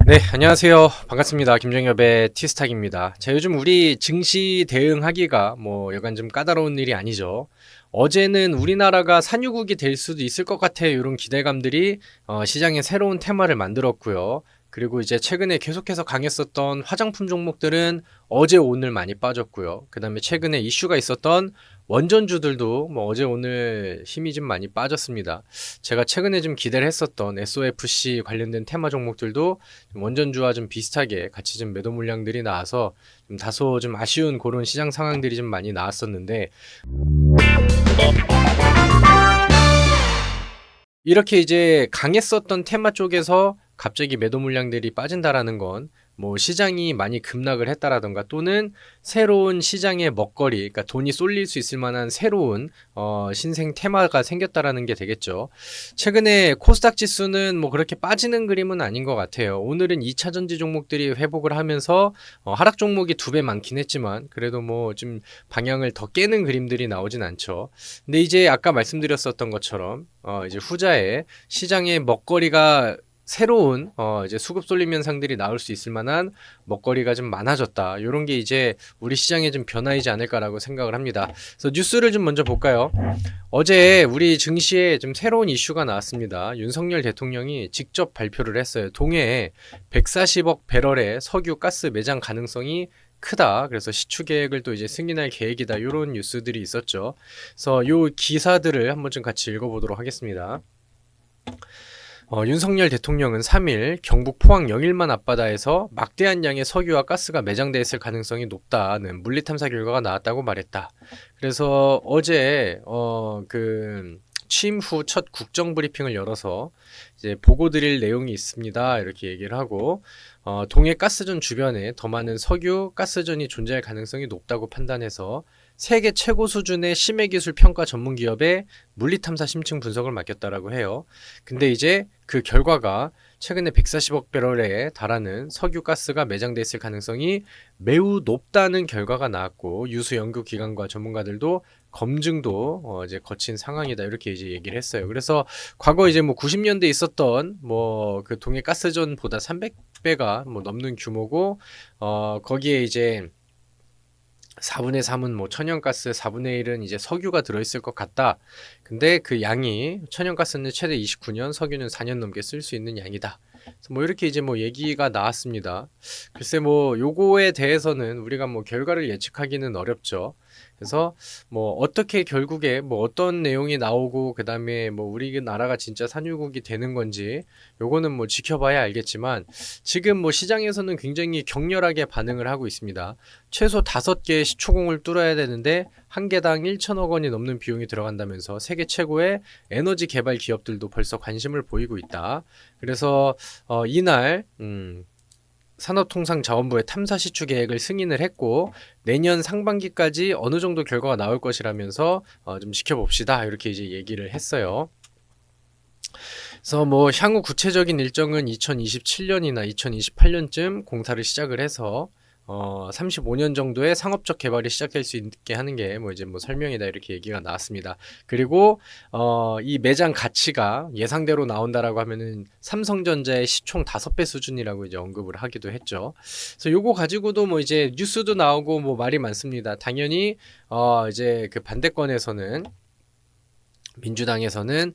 네, 안녕하세요. 반갑습니다. 김정엽의 티스탁입니다. 자, 요즘 우리 증시 대응하기가 여간 좀 까다로운 일이 아니죠. 어제는 우리나라가 산유국이 될 수도 있을 것 같아요. 이런 기대감들이 시장에 새로운 테마를 만들었고요. 그리고 이제 최근에 계속해서 강했었던 화장품 종목들은 어제 오늘 많이 빠졌고요. 그 다음에 최근에 이슈가 있었던 원전주들도 어제 오늘 힘이 좀 많이 빠졌습니다. 제가 최근에 좀 기대를 했었던 SOFC 관련된 테마 종목들도 원전주와 좀 비슷하게 같이 좀 매도 물량들이 나와서 좀 다소 좀 아쉬운 그런 시장 상황들이 좀 많이 나왔었는데, 이렇게 이제 강했었던 테마 쪽에서 갑자기 매도 물량들이 빠진다라는 건 시장이 많이 급락을 했다라던가 또는 새로운 시장의 먹거리, 그러니까 돈이 쏠릴 수 있을 만한 새로운 신생 테마가 생겼다라는 게 되겠죠. 최근에 코스닥 지수는 그렇게 빠지는 그림은 아닌 것 같아요. 오늘은 2차 전지 종목들이 회복을 하면서 하락 종목이 2배 많긴 했지만 그래도 좀 방향을 더 깨는 그림들이 나오진 않죠. 근데 이제 아까 말씀드렸었던 것처럼 이제 후자에 시장의 먹거리가 새로운 이제 수급 쏠림 현상들이 나올 수 있을 만한 먹거리가 좀 많아졌다. 이런 게 이제 우리 시장에 좀 변화이지 않을까라고 생각을 합니다. 그래서 뉴스를 좀 먼저 볼까요? 어제 우리 증시에 좀 새로운 이슈가 나왔습니다. 윤석열 대통령이 직접 발표를 했어요. 동해에 140억 배럴의 석유 가스 매장 가능성이 크다. 그래서 시추 계획을 또 이제 승인할 계획이다. 이런 뉴스들이 있었죠. 그래서 요 기사들을 한번 좀 같이 읽어보도록 하겠습니다. 윤석열 대통령은 3일 경북 포항 영일만 앞바다에서 막대한 양의 석유와 가스가 매장돼 있을 가능성이 높다는 물리탐사 결과가 나왔다고 말했다. 그래서 어제 취임 후 첫 국정 브리핑을 열어서 이제 보고 드릴 내용이 있습니다. 이렇게 얘기를 하고 동해 가스전 주변에 더 많은 석유, 가스전이 존재할 가능성이 높다고 판단해서 세계 최고 수준의 심해 기술 평가 전문 기업에 물리탐사 심층 분석을 맡겼다라고 해요. 근데 이제 그 결과가 최근에 140억 배럴에 달하는 석유 가스가 매장돼 있을 가능성이 매우 높다는 결과가 나왔고 유수 연구 기관과 전문가들도 검증도 이제 거친 상황이다 이렇게 이제 얘기를 했어요. 그래서 과거 이제 90년대 있었던 그 동해 가스전보다 300배가 넘는 규모고 거기에 이제 4분의 3은 천연가스, 4분의 1은 이제 석유가 들어있을 것 같다. 근데 그 양이 천연가스는 최대 29년, 석유는 4년 넘게 쓸 수 있는 양이다. 그래서 이렇게 이제 얘기가 나왔습니다. 글쎄 요거에 대해서는 우리가 결과를 예측하기는 어렵죠. 그래서 어떻게 결국에 어떤 내용이 나오고 그다음에 우리나라가 진짜 산유국이 되는 건지 요거는 지켜봐야 알겠지만 지금 시장에서는 굉장히 격렬하게 반응을 하고 있습니다. 최소 5개의 시초공을 뚫어야 되는데 한 개당 1천억 원이 넘는 비용이 들어간다면서 세계 최고의 에너지 개발 기업들도 벌써 관심을 보이고 있다. 그래서 이날 산업통상자원부의 탐사 시추 계획을 승인을 했고 내년 상반기까지 어느 정도 결과가 나올 것이라면서 좀 지켜봅시다 이렇게 이제 얘기를 했어요. 그래서 향후 구체적인 일정은 2027년이나 2028년쯤 공사를 시작을 해서 35년 정도의 상업적 개발이 시작될 수 있게 하는 게 이제 설명이다 이렇게 얘기가 나왔습니다. 그리고 이 매장 가치가 예상대로 나온다라고 하면은 삼성전자의 시총 5배 수준이라고 이제 언급을 하기도 했죠. 그래서 요거 가지고도 이제 뉴스도 나오고 말이 많습니다. 당연히 이제 그 반대권에서는 민주당에서는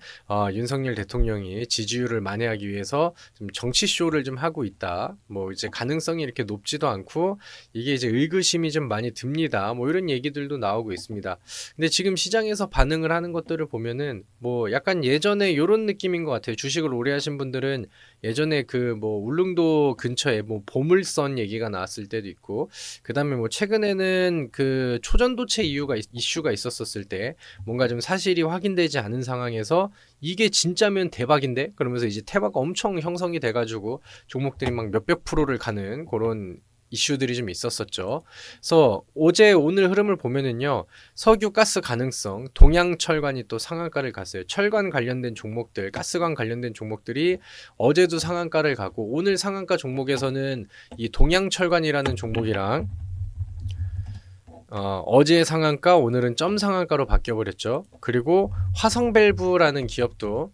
윤석열 대통령이 지지율을 만회하기 위해서 좀 정치 쇼를 좀 하고 있다. 이제 가능성이 이렇게 높지도 않고 이게 이제 의구심이 좀 많이 듭니다. 이런 얘기들도 나오고 있습니다. 근데 지금 시장에서 반응을 하는 것들을 보면은 약간 예전에 이런 느낌인 것 같아요. 주식을 오래 하신 분들은 예전에 그 울릉도 근처에 보물선 얘기가 나왔을 때도 있고 그다음에 최근에는 그 초전도체 이슈가 있었을 때 뭔가 좀 사실이 확인되지 않은 상황에서 이게 진짜면 대박인데 그러면서 이제 테마가 엄청 형성이 돼가지고 종목들이 막 몇백 프로를 가는 그런 이슈들이 좀 있었었죠. 그래서 어제 오늘 흐름을 보면은요, 석유 가스 가능성, 동양철관이 또 상한가를 갔어요. 철관 관련된 종목들, 가스관 관련된 종목들이 어제도 상한가를 가고 오늘 상한가 종목에서는 이 동양철관이라는 종목이랑 어제의 상한가 오늘은 점 상한가로 바뀌어버렸죠. 그리고 화성밸브라는 기업도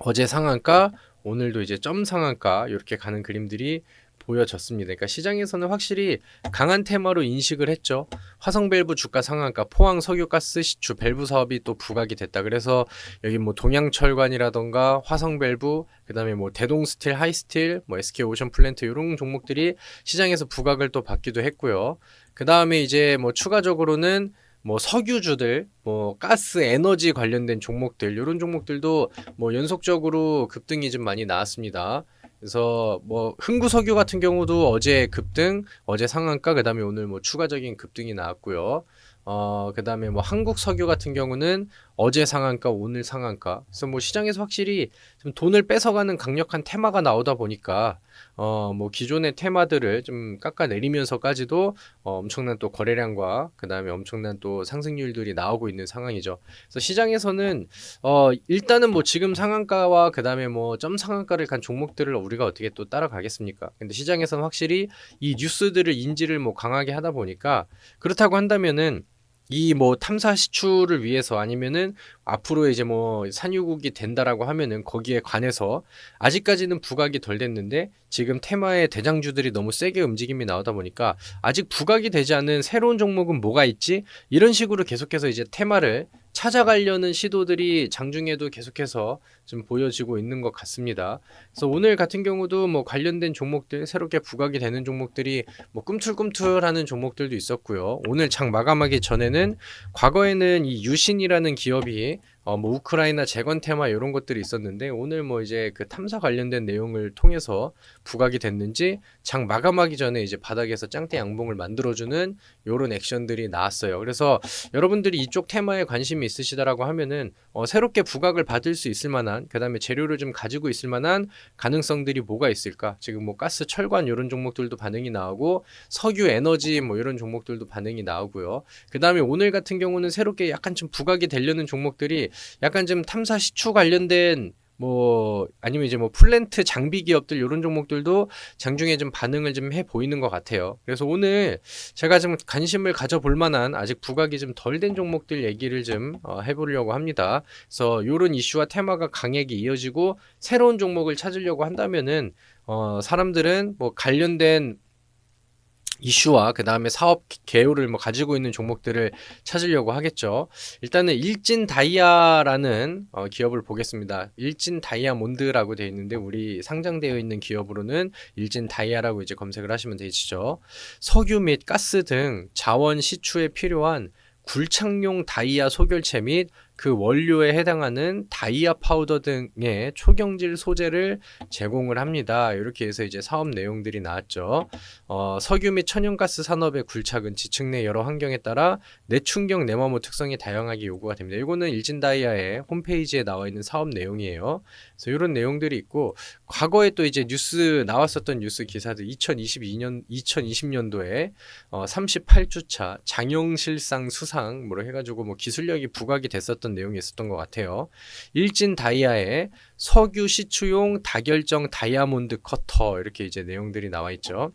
어제 상한가 오늘도 이제 점 상한가 이렇게 가는 그림들이 보여졌습니다. 그러니까 시장에서는 확실히 강한 테마로 인식을 했죠. 화성밸브 주가 상한가, 포항 석유가스 시추 밸브 사업이 또 부각이 됐다. 그래서 여기 뭐 동양철관이라던가 화성밸브, 그다음에 뭐 대동스틸, 하이스틸, 뭐 SK오션플랜트 이런 종목들이 시장에서 부각을 또 받기도 했고요. 그다음에 이제 뭐 추가적으로는 뭐 석유주들, 뭐 가스 에너지 관련된 종목들, 이런 종목들도 뭐 연속적으로 급등이 좀 많이 나왔습니다. 그래서 뭐 흥구석유 같은 경우도 어제 급등, 어제 상한가, 그다음에 오늘 뭐 추가적인 급등이 나왔고요. 그다음에 뭐 한국석유 같은 경우는 어제 상한가, 오늘 상한가. 그래서 뭐 시장에서 확실히 좀 돈을 뺏어가는 강력한 테마가 나오다 보니까 뭐 기존의 테마들을 좀 깎아내리면서까지도 엄청난 또 거래량과 그다음에 엄청난 또 상승률들이 나오고 있는 상황이죠. 그래서 시장에서는 일단은 뭐 지금 상한가와 그다음에 뭐 점 상한가를 간 종목들을 우리가 어떻게 또 따라가겠습니까? 근데 시장에서는 확실히 이 뉴스들을 인지를 뭐 강하게 하다 보니까, 그렇다고 한다면은 이 뭐 탐사 시추를 위해서 아니면은 앞으로 이제 뭐 산유국이 된다라고 하면은 거기에 관해서 아직까지는 부각이 덜 됐는데 지금 테마의 대장주들이 너무 세게 움직임이 나오다 보니까 아직 부각이 되지 않은 새로운 종목은 뭐가 있지? 이런 식으로 계속해서 이제 테마를 찾아가려는 시도들이 장중에도 계속해서 좀 보여지고 있는 것 같습니다. 그래서 오늘 같은 경우도 뭐 관련된 종목들, 새롭게 부각이 되는 종목들이 뭐 꿈틀꿈틀하는 종목들도 있었고요. 오늘 장 마감하기 전에는 과거에는 이 유신이라는 기업이 뭐 우크라이나 재건 테마 이런 것들이 있었는데 오늘 뭐 이제 그 탐사 관련된 내용을 통해서 부각이 됐는지 장 마감하기 전에 이제 바닥에서 짱대 양봉을 만들어주는 이런 액션들이 나왔어요. 그래서 여러분들이 이쪽 테마에 관심이 있으시다라고 하면은 새롭게 부각을 받을 수 있을 만한, 그다음에 재료를 좀 가지고 있을 만한 가능성들이 뭐가 있을까? 지금 뭐 가스, 철관 이런 종목들도 반응이 나오고 석유, 에너지 뭐 이런 종목들도 반응이 나오고요. 그다음에 오늘 같은 경우는 새롭게 약간 좀 부각이 되려는 종목들이 약간 좀 탐사 시추 관련된 뭐 아니면 이제 뭐 플랜트 장비 기업들 이런 종목들도 장중에 좀 반응을 좀 해 보이는 것 같아요. 그래서 오늘 제가 좀 관심을 가져볼 만한 아직 부각이 좀 덜 된 종목들 얘기를 좀 해보려고 합니다. 그래서 이런 이슈와 테마가 강하게 이어지고 새로운 종목을 찾으려고 한다면은 사람들은 뭐 관련된 이슈와 그 다음에 사업 개요를 뭐 가지고 있는 종목들을 찾으려고 하겠죠. 일단은 일진 다이아라는 기업을 보겠습니다. 일진 다이아몬드라고 되어 있는데 우리 상장되어 있는 기업으로는 일진 다이아라고 이제 검색을 하시면 되시죠. 석유 및 가스 등 자원 시추에 필요한 굴착용 다이아 소결체 및 그 원료에 해당하는 다이아 파우더 등의 초경질 소재를 제공을 합니다. 이렇게 해서 이제 사업 내용들이 나왔죠. 석유 및 천연가스 산업의 굴착은 지층 내 여러 환경에 따라 내충격 내마모 특성이 다양하게 요구가 됩니다. 이거는 일진다이아의 홈페이지에 나와 있는 사업 내용이에요. 그래서 이런 내용들이 있고, 과거에 또 이제 뉴스 나왔었던 뉴스 기사들 2020년도에 38주차 장영실상 수상 뭐로 해가지고 뭐 기술력이 부각이 됐었던 내용이 있었던 것 같아요. 일진 다이아의 석유 시추용 다결정 다이아몬드 커터 이렇게 이제 내용들이 나와 있죠.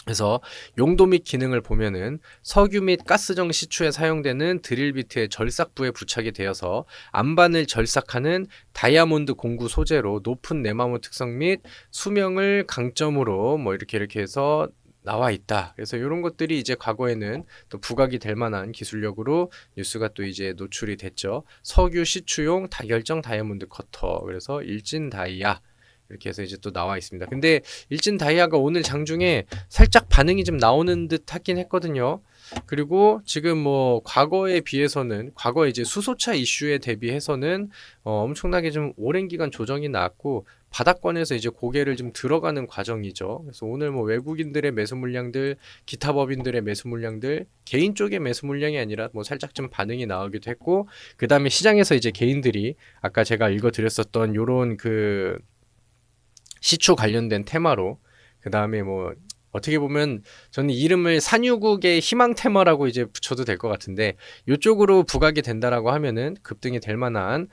그래서 용도 및 기능을 보면은 석유 및 가스정 시추에 사용되는 드릴비트의 절삭부에 부착이 되어서 안반을 절삭하는 다이아몬드 공구 소재로 높은 내마모 특성 및 수명을 강점으로 뭐 이렇게 해서 나와 있다. 그래서 이런 것들이 이제 과거에는 또 부각이 될 만한 기술력으로 뉴스가 또 이제 노출이 됐죠. 석유 시추용 다결정 다이아몬드 커터. 그래서 일진 다이아. 이렇게 해서 이제 또 나와 있습니다. 근데 일진 다이아가 오늘 장중에 살짝 반응이 좀 나오는 듯 하긴 했거든요. 그리고 지금 뭐 과거에 비해서는, 과거 이제 수소차 이슈에 대비해서는 엄청나게 좀 오랜 기간 조정이 나왔고 바닥권에서 이제 고개를 좀 들어가는 과정이죠. 그래서 오늘 뭐 외국인들의 매수 물량들, 기타 법인들의 매수 물량들, 개인 쪽의 매수 물량이 아니라 뭐 살짝 좀 반응이 나오기도 했고, 그 다음에 시장에서 이제 개인들이 아까 제가 읽어드렸었던 요런 그 시추 관련된 테마로, 그 다음에 뭐 어떻게 보면 저는 이름을 산유국의 희망 테마라고 이제 붙여도 될 것 같은데, 이쪽으로 부각이 된다라고 하면은 급등이 될 만한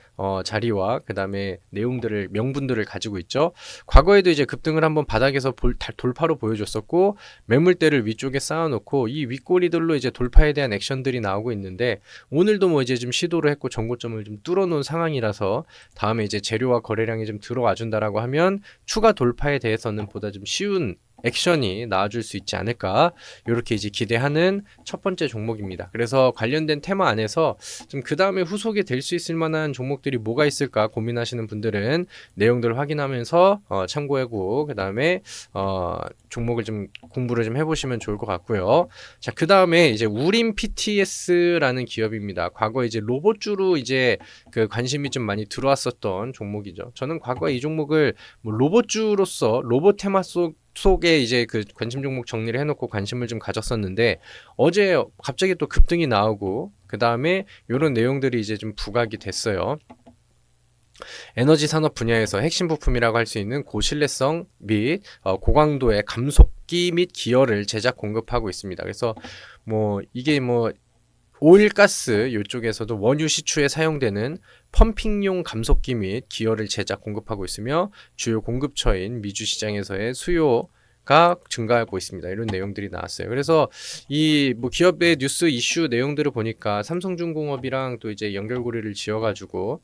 자리와 그 다음에 내용들을 명분들을 가지고 있죠. 과거에도 이제 급등을 한번 바닥에서 돌파로 보여줬었고, 매물대를 위쪽에 쌓아놓고 이 윗꼬리들로 이제 돌파에 대한 액션들이 나오고 있는데, 오늘도 뭐 이제 좀 시도를 했고 정고점을 좀 뚫어놓은 상황이라서 다음에 이제 재료와 거래량이 좀 들어와 준다라고 하면 추가 돌파에 대해서는 보다 좀 쉬운 액션이 나와줄 수 있지 않을까, 이렇게 이제 기대하는 첫 번째 종목입니다. 그래서 관련된 테마 안에서 좀 그 다음에 후속이 될 수 있을 만한 종목들이 뭐가 있을까 고민하시는 분들은 내용들을 확인하면서 참고하고 그 다음에 종목을 좀 공부를 좀 해보시면 좋을 것 같고요. 자, 그 다음에 이제 우림 PTS라는 기업입니다. 과거 이제 로봇주로 이제 그 관심이 좀 많이 들어왔었던 종목이죠. 저는 과거에 이 종목을 뭐 로봇주로서 로봇 테마 속에 이제 그 관심 종목 정리를 해놓고 관심을 좀 가졌었는데, 어제 갑자기 또 급등이 나오고 그 다음에 이런 내용들이 이제 좀 부각이 됐어요. 에너지 산업 분야에서 핵심 부품이라고 할 수 있는 고신뢰성 및 고강도의 감속기 및 기어를 제작 공급하고 있습니다. 그래서 뭐 이게 뭐 오일가스 이쪽에서도 원유 시추에 사용되는 펌핑용 감속기 및 기어를 제작 공급하고 있으며 주요 공급처인 미주 시장에서의 수요가 증가하고 있습니다. 이런 내용들이 나왔어요. 그래서 이 뭐 기업의 뉴스 이슈 내용들을 보니까 삼성중공업이랑 또 이제 연결고리를 지어가지고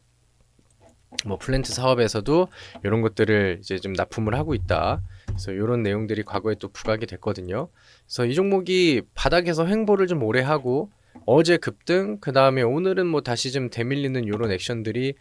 뭐 플랜트 사업에서도 이런 것들을 이제 좀 납품을 하고 있다. 그래서 이런 내용들이 과거에 또 부각이 됐거든요. 그래서 이 종목이 바닥에서 횡보를 좀 오래 하고 어제 급등, 그 다음에 오늘은 뭐 다시 좀 대밀리는 이런 액션들이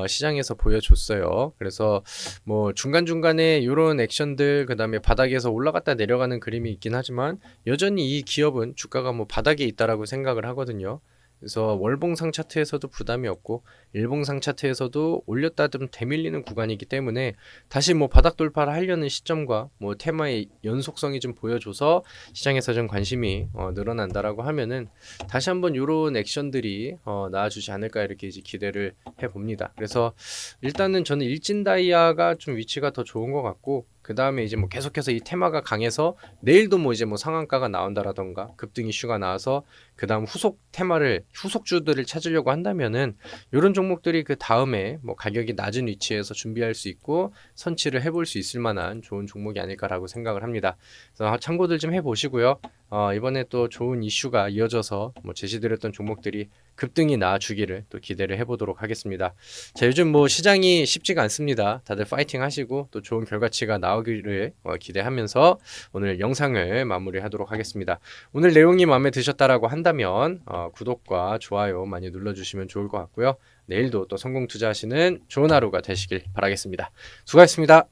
시장에서 보여줬어요. 그래서 뭐 중간중간에 이런 액션들, 그 다음에 바닥에서 올라갔다 내려가는 그림이 있긴 하지만 여전히 이 기업은 주가가 뭐 바닥에 있다라고 생각을 하거든요. 그래서 월봉상 차트에서도 부담이 없고 일봉상 차트에서도 올렸다 좀 대밀리는 구간이기 때문에 다시 뭐 바닥 돌파를 하려는 시점과 뭐 테마의 연속성이 좀 보여줘서 시장에서 좀 관심이 늘어난다라고 하면은 다시 한번 이런 액션들이 나와주지 않을까, 이렇게 이제 기대를 해봅니다. 그래서 일단은 저는 일진다이아가 좀 위치가 더 좋은 것 같고, 그 다음에 이제 뭐 계속해서 이 테마가 강해서 내일도 뭐 이제 뭐 상한가가 나온다라던가 급등 이슈가 나와서 그 다음 후속주들을 찾으려고 한다면은 이런 종목들이 그 다음에 뭐 가격이 낮은 위치에서 준비할 수 있고 선취를 해볼 수 있을 만한 좋은 종목이 아닐까라고 생각을 합니다. 그래서 참고들 좀 해보시고요. 이번에 또 좋은 이슈가 이어져서 뭐 제시드렸던 종목들이 급등이 나와주기를 또 기대를 해보도록 하겠습니다. 자, 요즘 뭐 시장이 쉽지가 않습니다. 다들 파이팅 하시고 또 좋은 결과치가 나오기를 기대하면서 오늘 영상을 마무리하도록 하겠습니다. 오늘 내용이 마음에 드셨다라고 한다면 구독과 좋아요 많이 눌러주시면 좋을 것 같고요. 내일도 또 성공 투자하시는 좋은 하루가 되시길 바라겠습니다. 수고하셨습니다.